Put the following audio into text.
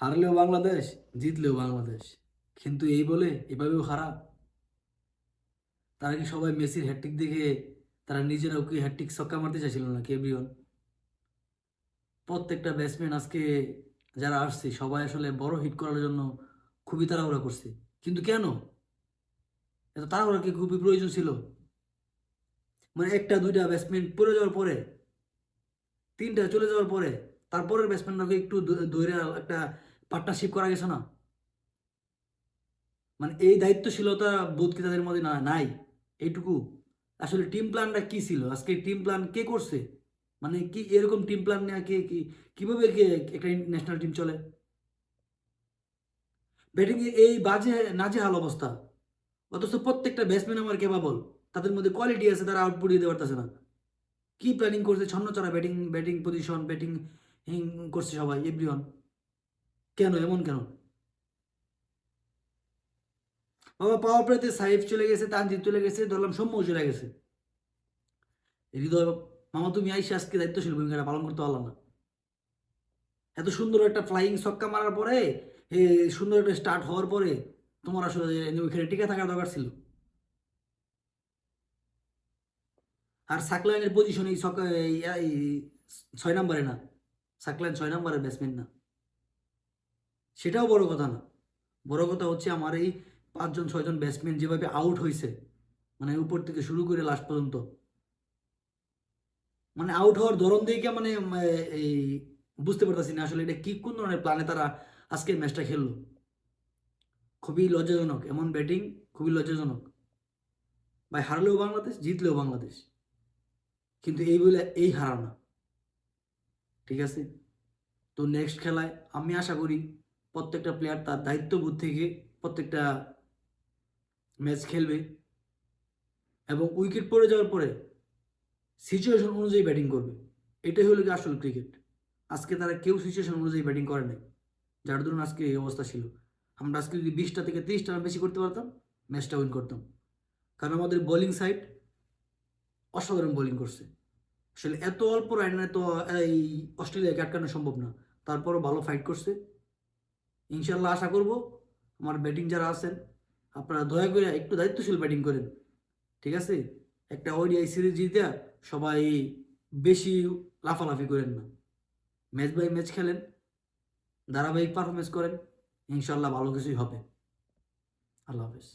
হারলেও বাংলাদেশ, জিতলেও বাংলাদেশ। কিন্তু এই বলে এভাবেও খারাপ। তারা কি সবাই মেসির হ্যাটট্রিক দেখে তারা নিজেরাও কি হ্যাটট্রিক ছক্কা মারতে চাইছিল না কে এভরিওয়ান? প্রত্যেকটা ব্যাটসম্যান আজকে যারা আসছে সবাই আসলে বড় হিট করার জন্য খুবই তাড়াহুড়া করছে। কিন্তু কেন এত তাড়াহুড়া কি খুবই প্রয়োজন ছিল? মানে একটা দুইটা ব্যাটসম্যান পড়ে যাওয়ার পরে, তিনটা চলে যাওয়ার পরে তারপরের ব্যাটসম্যানরাকে একটু ধরে একটা পার্টনারশিপ করা গেছে না? মানে এই দায়িত্বশীলতা বোধ কি তাদের মধ্যে নাই? এইটুকু আসলে টিম প্ল্যানটা কি ছিল? আজকে টিম প্ল্যান কে করছে? মানে কি এরকম টিম প্ল্যান নিয়ে কিভাবে একটা ন্যাশনাল টিম চলে? ব্যাটিং এ এই বাজে নাজেহাল অবস্থা, অথচ প্রত্যেকটা ব্যাটসম্যান আমার কেপাবল, তাদের মধ্যে কোয়ালিটি আছে, তারা আউটপুট দিতে পারতেছে না। কি প্ল্যানিং করছে ছন্নছাড়া ব্যাটিং, ব্যাটিং পজিশন, ব্যাটিং করছে সবাই এভরিওয়ান। কেন এমন কেন? বাবা পাওয়ার প্লেতে সাইফ চলে গেছে, তানজিদ চলে গেছে, ধরলাম সৌম্য চলে গেছে। হৃদয় মামা তুমি আইসা আজকে দায়িত্বশীল ভূমিকাটা পালন করতে পারলাম না। এত সুন্দর একটা ফ্লাইং ছক্কা মারার পরে, এ সুন্দর একটা স্টার্ট হওয়ার পরে তোমার আসলে ওইখানে টিকে থাকার দরকার ছিল। আর সাকলাইনের পজিশন এই ছক্কা এই 6 নম্বরে না, সাকলাইন 6 নম্বরের ব্যাটসম্যান না। সেটাও বড় কথা না। বড় কথা হচ্ছে আমার এই 5 জন 6 জন ব্যাটসম্যান যেভাবে আউট হয়েছে, মানে উপর থেকে শুরু করে লাস্ট পর্যন্ত, মানে আউট হওয়ার ধরন দেখে মানে এই বুঝতে পারতেছি না আসলে এটা কি কোন ধরনের প্ল্যানে তারা আজকের ম্যাচটা খেললো। খুবই লজ্জাজনক এমন ব্যাটিং, খুবই লজ্জাজনক। ভাই হারলেও বাংলাদেশ, জিতলেও বাংলাদেশ, কিন্তু এই বলে এই হারা না। ঠিক আছে? তো নেক্সট খেলায় আমি আশা করি প্রত্যেকটা প্লেয়ার তার দায়িত্ববোধ থেকে প্রত্যেকটা ম্যাচ খেলবে এবং উইকেট পড়ে যাওয়ার পরে সিচুয়েশন অনুযায়ী ব্যাটিং করবে। এটাই হলো কি আসল ক্রিকেট। আজকে তারা কেউ সিচুয়েশন অনুযায়ী ব্যাটিং করে নাই, যার ধরুন আজকে এই অবস্থা ছিল। আমরা আজকে যদি 20টা থেকে 30টা রান বেশি করতে পারতাম, ম্যাচটা উইন করতাম। কারণ আমাদের বোলিং সাইড অসাধারণ বোলিং করছে। আসলে এত অল্প রানে তো এই অস্ট্রেলিয়াকে আটকানো সম্ভব না। তারপরও ভালো ফাইট করছে। ইনশাল্লাহ আশা করব আমার ব্যাটিং যারা আছেন আপনারা দয়া করে একটু দায়িত্বশীল ব্যাটিং করেন। ঠিক আছে? একটা ওডিআই সিরিজ জিতে সবাই বেশি লাফালাফি করেন না। ম্যাচ বাই ম্যাচ খেলেন, ধারাবাহিক পারফরমেন্স করেন, ইনশাল্লাহ ভালো কিছুই হবে। আল্লাহ হাফেজ।